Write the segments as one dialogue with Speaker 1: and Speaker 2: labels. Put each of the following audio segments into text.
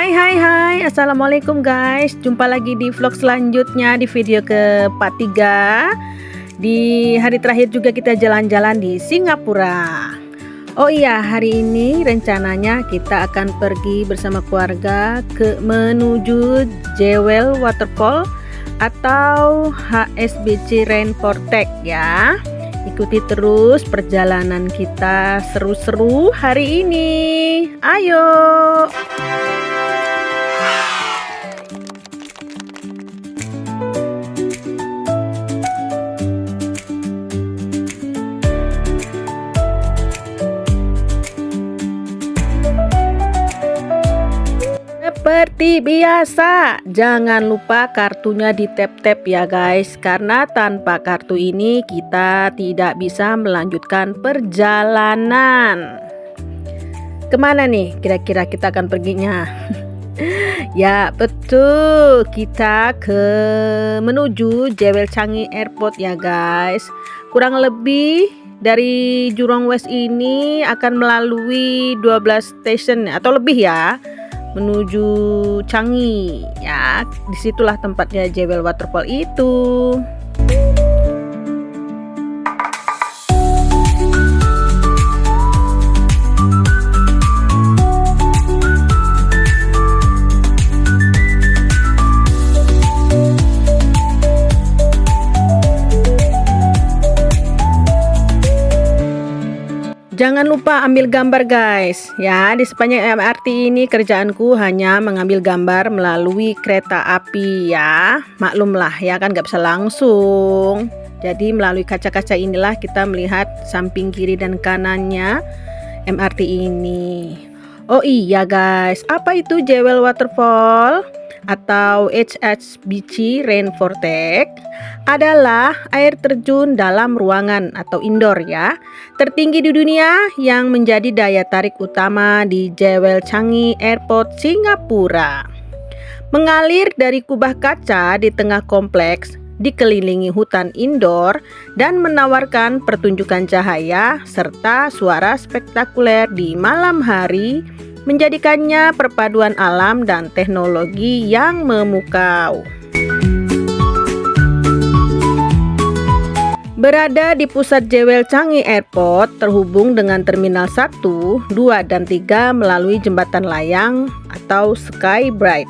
Speaker 1: Hai, Assalamualaikum guys. Jumpa lagi di vlog selanjutnya, di video ke-43. Di hari terakhir juga kita jalan-jalan di Singapura. Oh iya, hari ini rencananya kita akan pergi bersama keluarga menuju Jewel Waterfall atau HSBC Rainforest ya. Ikuti terus perjalanan kita seru-seru hari ini. Ayo. Seperti biasa, jangan lupa kartunya di tap-tap ya guys, karena tanpa kartu ini kita tidak bisa melanjutkan perjalanan. Kemana nih kira-kira kita akan perginya? Ya betul, kita menuju Jewel Changi Airport ya guys. Kurang lebih dari Jurong West ini akan melalui 12 station atau lebih ya, menuju Changi ya. Disitulah tempatnya Jewel Waterfall itu. Jangan lupa ambil gambar guys ya. Di sepanjang MRT ini kerjaanku hanya mengambil gambar melalui kereta api ya. Maklumlah ya kan, gak bisa langsung. Jadi melalui kaca-kaca inilah kita melihat samping kiri dan kanannya MRT ini. Oh iya guys, apa itu Jewel Waterfall atau HSBC Rainforest? Adalah air terjun dalam ruangan atau indoor ya, tertinggi di dunia yang menjadi daya tarik utama di Jewel Changi Airport, Singapura. Mengalir dari kubah kaca di tengah kompleks, dikelilingi hutan indoor dan menawarkan pertunjukan cahaya serta suara spektakuler di malam hari, menjadikannya perpaduan alam dan teknologi yang memukau. Berada di pusat Jewel Changi Airport, terhubung dengan Terminal 1, 2, dan 3 melalui jembatan layang atau Sky Bridge.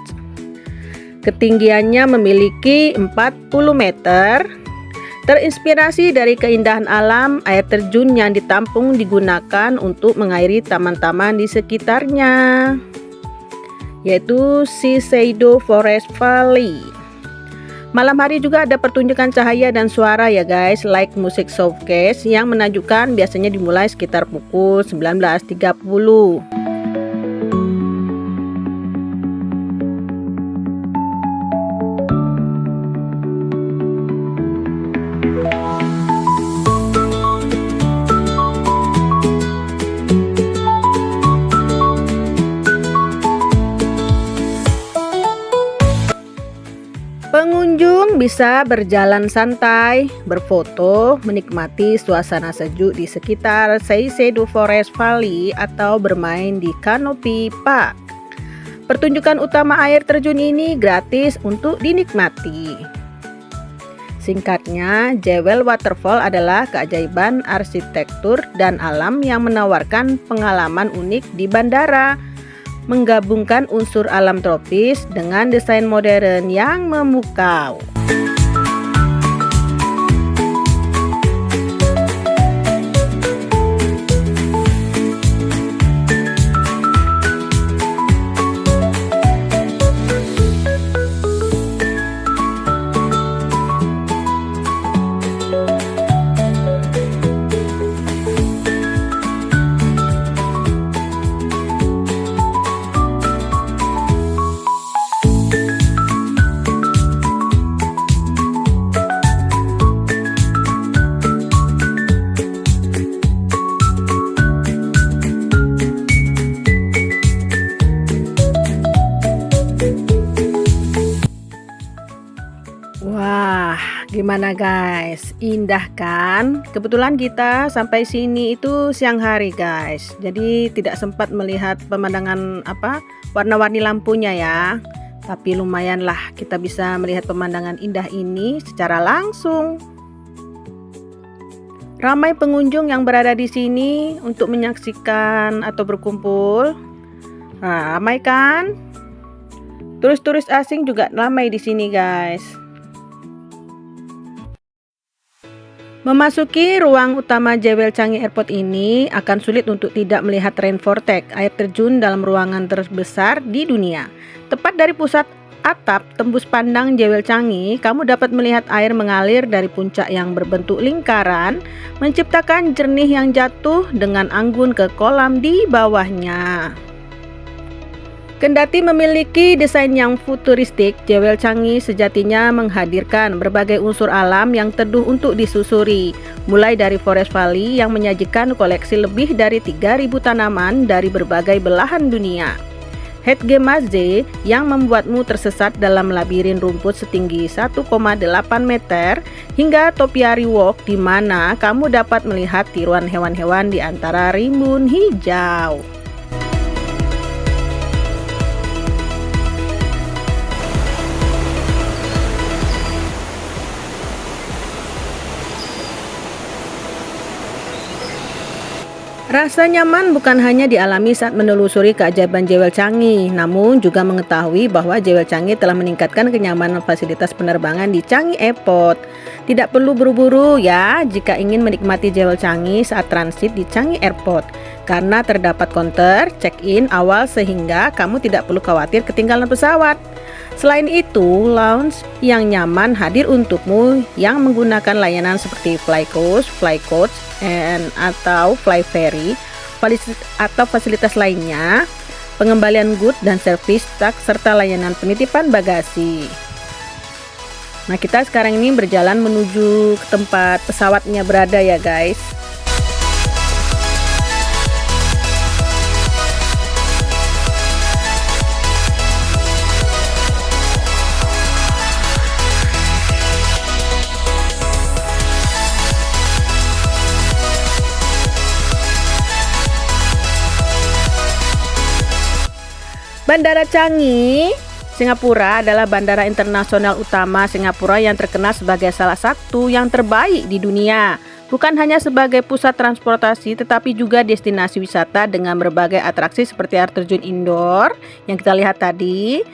Speaker 1: Ketinggiannya memiliki 40 meter. Terinspirasi dari keindahan alam, air terjun yang ditampung digunakan untuk mengairi taman-taman di sekitarnya, yaitu Shiseido Forest Valley. Malam hari juga ada pertunjukan cahaya dan suara ya guys, like musik showcase yang menakjubkan, biasanya dimulai sekitar pukul 19.30. Pengunjung bisa berjalan santai, berfoto, menikmati suasana sejuk di sekitar Shiseido Forest Valley atau bermain di Canopy Park. Pertunjukan utama air terjun ini gratis untuk dinikmati. Singkatnya, Jewel Waterfall adalah keajaiban arsitektur dan alam yang menawarkan pengalaman unik di bandara, menggabungkan unsur alam tropis dengan desain modern yang memukau. Gimana guys? Indah kan? Kebetulan kita sampai sini itu siang hari guys. Jadi tidak sempat melihat pemandangan warna-warni lampunya ya. Tapi lumayan lah kita bisa melihat pemandangan indah ini secara langsung. Ramai pengunjung yang berada di sini untuk menyaksikan atau berkumpul. Nah, ramai kan? Turis-turis asing juga ramai di sini guys. Memasuki ruang utama Jewel Changi Airport ini akan sulit untuk tidak melihat rain vortex, air terjun dalam ruangan terbesar di dunia. Tepat dari pusat atap tembus pandang Jewel Changi, kamu dapat melihat air mengalir dari puncak yang berbentuk lingkaran, menciptakan jernih yang jatuh dengan anggun ke kolam di bawahnya. Kendati memiliki desain yang futuristik, Jewel Changi sejatinya menghadirkan berbagai unsur alam yang teduh untuk disusuri, mulai dari Forest Valley yang menyajikan koleksi lebih dari 3.000 tanaman dari berbagai belahan dunia, Hedgemaze yang membuatmu tersesat dalam labirin rumput setinggi 1,8 meter, hingga Topiary Walk di mana kamu dapat melihat tiruan hewan-hewan di antara rimbun hijau. Rasa nyaman bukan hanya dialami saat menelusuri keajaiban Jewel Changi, namun juga mengetahui bahwa Jewel Changi telah meningkatkan kenyamanan fasilitas penerbangan di Changi Airport. Tidak perlu buru-buru ya jika ingin menikmati Jewel Changi saat transit di Changi Airport, karena terdapat counter check-in awal sehingga kamu tidak perlu khawatir ketinggalan pesawat. Selain itu, lounge yang nyaman hadir untukmu yang menggunakan layanan seperti Flycoach, atau Flyferry, atau fasilitas lainnya, pengembalian good dan servis tak, serta layanan penitipan bagasi. Nah, kita sekarang ini berjalan menuju ke tempat pesawatnya berada ya guys. Bandara Changi, Singapura adalah bandara internasional utama Singapura yang terkenal sebagai salah satu yang terbaik di dunia. Bukan hanya sebagai pusat transportasi, tetapi juga destinasi wisata dengan berbagai atraksi seperti air terjun indoor yang kita lihat tadi,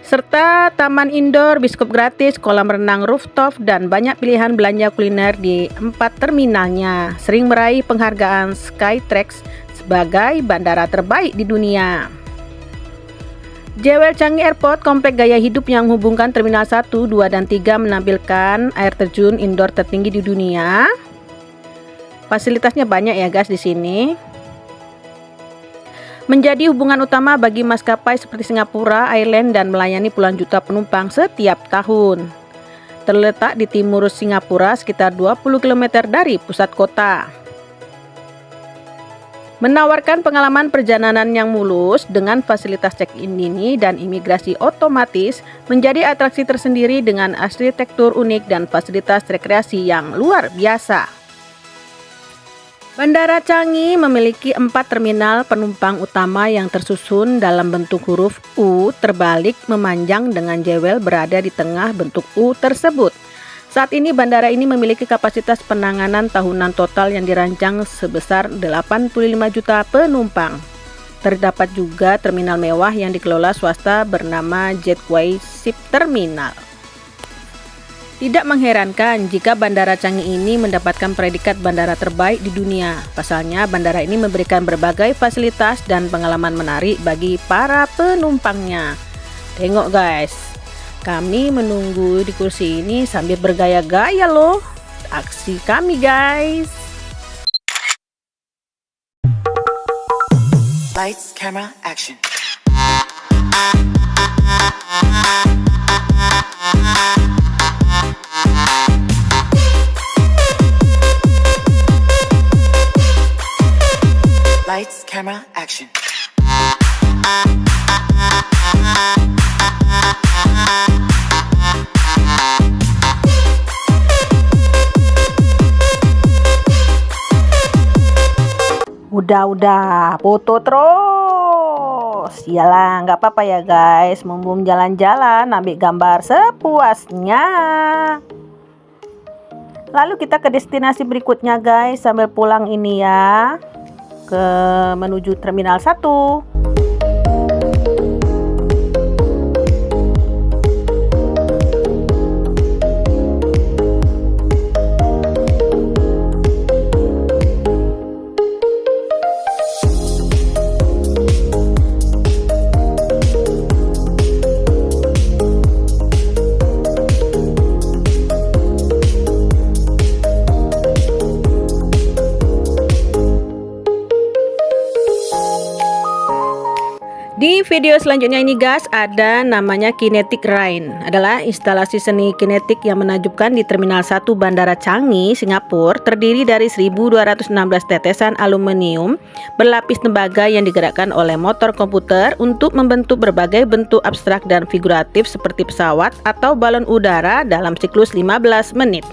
Speaker 1: serta taman indoor, bioskop gratis, kolam renang rooftop, dan banyak pilihan belanja kuliner di 4 terminalnya. Sering meraih penghargaan Skytrax sebagai bandara terbaik di dunia. Jewel Changi Airport, komplek gaya hidup yang menghubungkan Terminal 1, 2, dan 3 menampilkan air terjun indoor tertinggi di dunia. Fasilitasnya banyak ya guys di sini. Menjadi hubungan utama bagi maskapai seperti Singapura Airlines dan melayani puluhan juta penumpang setiap tahun. Terletak di timur Singapura sekitar 20 km dari pusat kota. Menawarkan pengalaman perjalanan yang mulus dengan fasilitas check-in dini dan imigrasi otomatis, menjadi atraksi tersendiri dengan arsitektur unik dan fasilitas rekreasi yang luar biasa. Bandara Changi memiliki 4 terminal penumpang utama yang tersusun dalam bentuk huruf U terbalik memanjang dengan Jewel berada di tengah bentuk U tersebut. Saat ini bandara ini memiliki kapasitas penanganan tahunan total yang dirancang sebesar 85 juta penumpang. Terdapat juga terminal mewah yang dikelola swasta bernama Jetway Ship Terminal. Tidak mengherankan jika Bandara Changi ini mendapatkan predikat bandara terbaik di dunia. Pasalnya, bandara ini memberikan berbagai fasilitas dan pengalaman menarik bagi para penumpangnya. Tengok guys, kami menunggu di kursi ini sambil bergaya-gaya loh. Aksi kami guys.
Speaker 2: Lights, camera, action. Lights, camera, action.
Speaker 1: Udah, foto terus. Iyalah, nggak apa-apa ya guys. Mumpung jalan-jalan, ambil gambar sepuasnya. Lalu kita ke destinasi berikutnya guys, sambil pulang ini ya. Menuju Terminal 1. Di video selanjutnya ini guys, ada namanya Kinetic Rain. Adalah instalasi seni kinetik yang menakjubkan di Terminal 1 Bandara Changi, Singapura. Terdiri dari 1216 tetesan aluminium berlapis tembaga yang digerakkan oleh motor komputer untuk membentuk berbagai bentuk abstrak dan figuratif seperti pesawat atau balon udara dalam siklus 15 menit.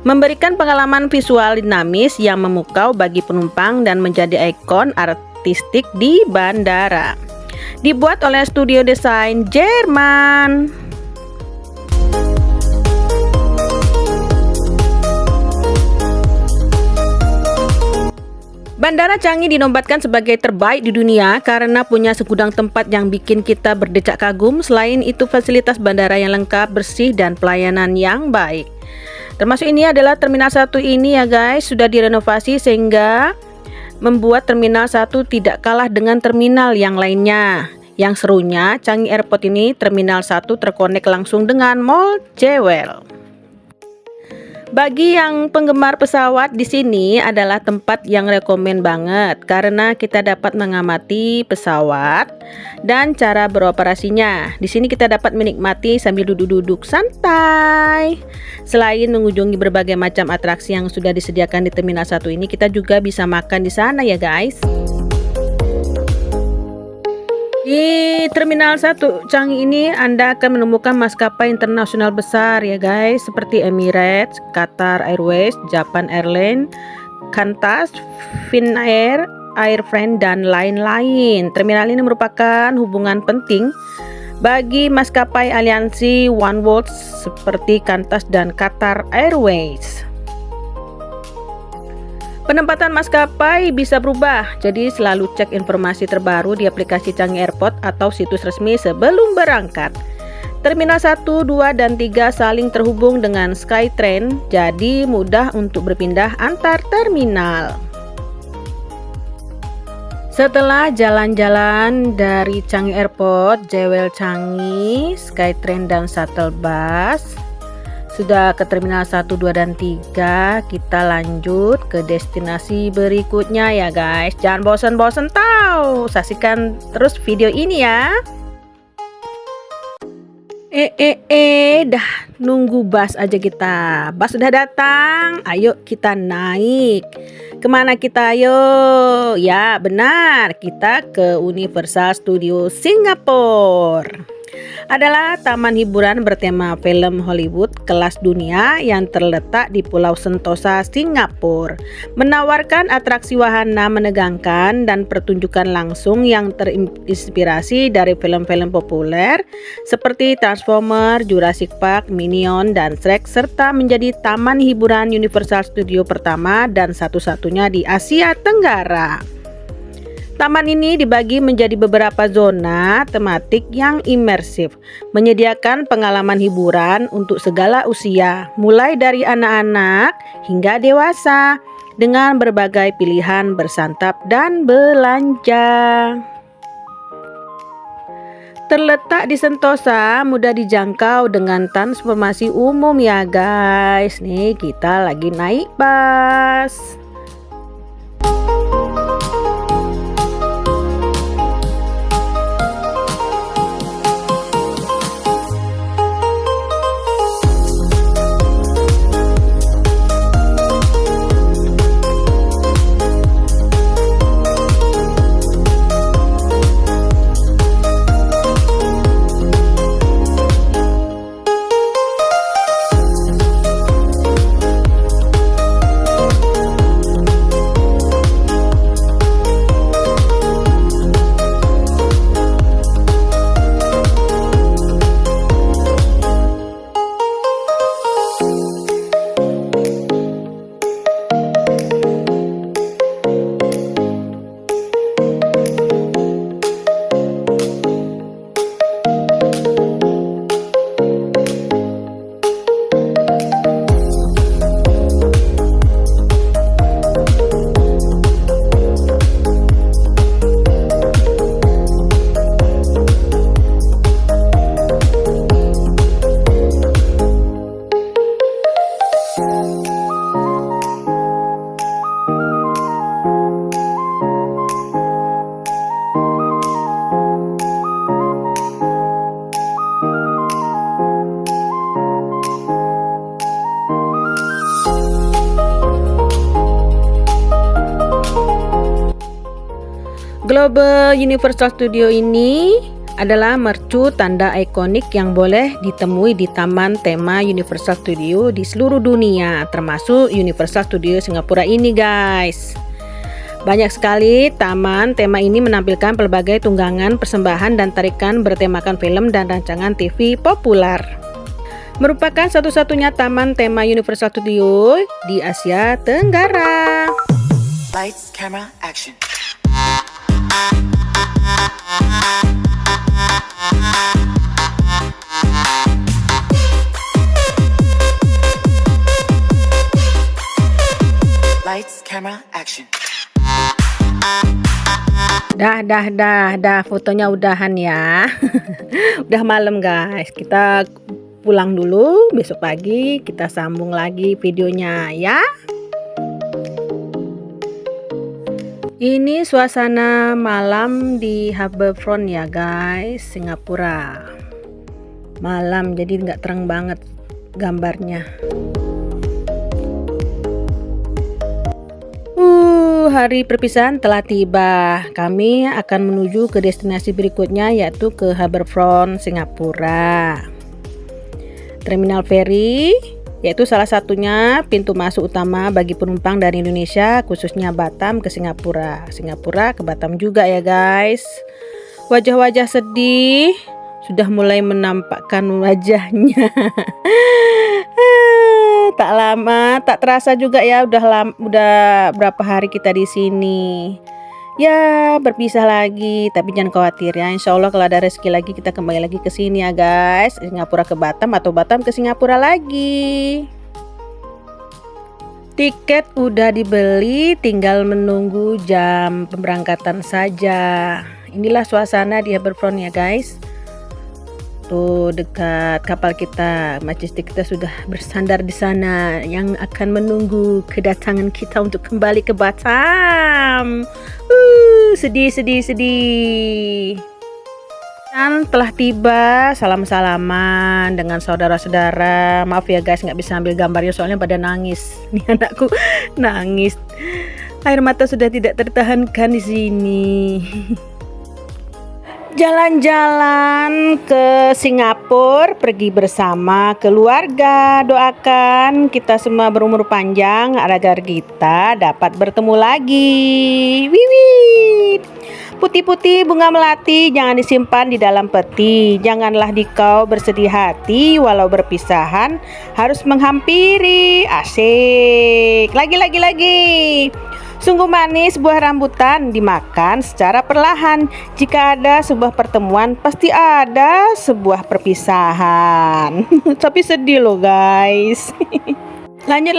Speaker 1: Memberikan pengalaman visual dinamis yang memukau bagi penumpang dan menjadi ikon artistik di bandara. Dibuat oleh studio desain Jerman. Bandara Changi dinobatkan sebagai terbaik di dunia karena punya segudang tempat yang bikin kita berdecak kagum. Selain itu, fasilitas bandara yang lengkap, bersih, dan pelayanan yang baik. Termasuk ini adalah Terminal 1 ini ya guys, sudah direnovasi sehingga membuat Terminal 1 tidak kalah dengan terminal yang lainnya. Yang serunya, Changi Airport ini Terminal 1 terkonek langsung dengan Mall Jewel. Bagi yang penggemar pesawat, di sini adalah tempat yang rekomen banget karena kita dapat mengamati pesawat dan cara beroperasinya. Di sini kita dapat menikmati sambil duduk-duduk santai. Selain mengunjungi berbagai macam atraksi yang sudah disediakan di Terminal 1 ini, kita juga bisa makan di sana ya guys. Di Terminal 1 Changi ini Anda akan menemukan maskapai internasional besar ya guys, seperti Emirates, Qatar Airways, Japan Airlines, Qantas, Finnair, Air France, dan lain-lain. Terminal ini merupakan hubungan penting bagi maskapai aliansi Oneworld seperti Qantas dan Qatar Airways. Penempatan maskapai bisa berubah, jadi selalu cek informasi terbaru di aplikasi Changi Airport atau situs resmi sebelum berangkat. Terminal 1, 2, dan 3 saling terhubung dengan Skytrain, jadi mudah untuk berpindah antar terminal. Setelah jalan-jalan dari Changi Airport, Jewel Changi, Skytrain, dan shuttle bus, sudah ke Terminal 1, 2, dan 3, kita lanjut ke destinasi berikutnya ya guys. Jangan bosan-bosan tahu, saksikan terus video ini ya. Dah nunggu bus aja kita. Bus sudah datang, ayo kita naik. Kemana kita ayo? Ya benar, kita ke Universal Studios Singapura. Adalah taman hiburan bertema film Hollywood kelas dunia yang terletak di Pulau Sentosa, Singapura. Menawarkan atraksi wahana menegangkan dan pertunjukan langsung yang terinspirasi dari film-film populer seperti Transformer, Jurassic Park, Minion, dan Shrek, serta menjadi taman hiburan Universal Studio pertama dan satu-satunya di Asia Tenggara. Taman ini dibagi menjadi beberapa zona tematik yang imersif, menyediakan pengalaman hiburan untuk segala usia, mulai dari anak-anak hingga dewasa, dengan berbagai pilihan bersantap dan belanja. Terletak di Sentosa, mudah dijangkau dengan transportasi umum ya guys. Nih kita lagi naik bus. Global Universal Studio ini adalah mercu tanda ikonik yang boleh ditemui di taman tema Universal Studio di seluruh dunia, termasuk Universal Studio Singapura ini guys. Banyak sekali taman tema ini menampilkan pelbagai tunggangan, persembahan, dan tarikan bertemakan film dan rancangan TV populer. Merupakan satu-satunya taman tema Universal Studio di Asia Tenggara.
Speaker 2: Lights, camera, action. Lights, camera, action.
Speaker 1: Dah, fotonya udahan ya. Udah malam guys, kita pulang dulu, besok pagi kita sambung lagi videonya ya. Ini suasana malam di Harbourfront ya guys, Singapura. Malam jadi nggak terang banget gambarnya. Hari perpisahan telah tiba. Kami akan menuju ke destinasi berikutnya, yaitu ke Harbourfront, Singapura. Terminal feri, yaitu salah satunya pintu masuk utama bagi penumpang dari Indonesia, khususnya Batam ke Singapura. Singapura ke Batam juga ya guys. Wajah-wajah sedih sudah mulai menampakkan wajahnya. Tak lama, tak terasa juga ya, udah berapa hari kita di sini. Ya, berpisah lagi, tapi jangan khawatir ya. Insya Allah kalau ada rezeki lagi kita kembali lagi ke sini ya guys. Singapura ke Batam atau Batam ke Singapura lagi. Tiket udah dibeli, tinggal menunggu jam pemberangkatan saja. Inilah suasana di Harbourfront ya guys. Tuh dekat kapal kita, Majestic kita sudah bersandar di sana yang akan menunggu kedatangan kita untuk kembali ke Batam. Sedih. Dan telah tiba, salam-salaman dengan saudara-saudara. Maaf ya guys, nggak bisa ambil gambarnya soalnya pada nangis. Nih anakku nangis. Air mata sudah tidak tertahankan di sini. Jalan-jalan ke Singapura, pergi bersama keluarga. Doakan kita semua berumur panjang agar kita dapat bertemu lagi. Wiwit. Putih-putih bunga melati jangan disimpan di dalam peti. Janganlah dikau bersedih hati walau berpisahan harus menghampiri. Asik. Lagi. Sungguh manis buah rambutan dimakan secara perlahan. Jika ada sebuah pertemuan, pasti ada sebuah perpisahan. Tapi sedih loh guys. Lanjut.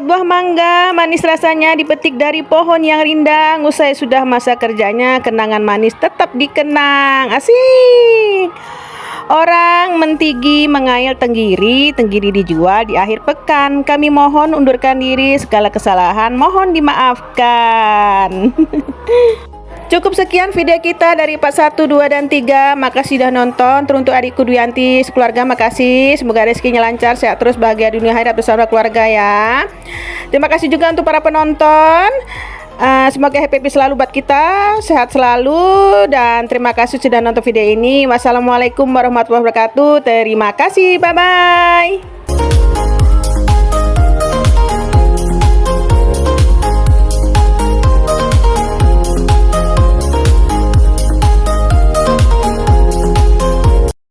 Speaker 1: Buah mangga manis rasanya dipetik dari pohon yang rindang. Usai sudah masa kerjanya, kenangan manis tetap dikenang. Asik. Orang mentigi mengail tenggiri dijual di akhir pekan. Kami mohon undurkan diri, segala kesalahan mohon dimaafkan. Cukup sekian video kita dari part 1, 2, dan 3. Makasih sudah nonton. Teruntuk adikku Duyanti sekeluarga, makasih. Semoga rezekinya lancar, sehat terus, bahagia dunia akhirat bersama keluarga ya. Terima kasih juga untuk para penonton. Semoga happy selalu buat kita, sehat selalu, dan terima kasih sudah nonton video ini. Wassalamualaikum warahmatullahi wabarakatuh. Terima kasih, bye bye.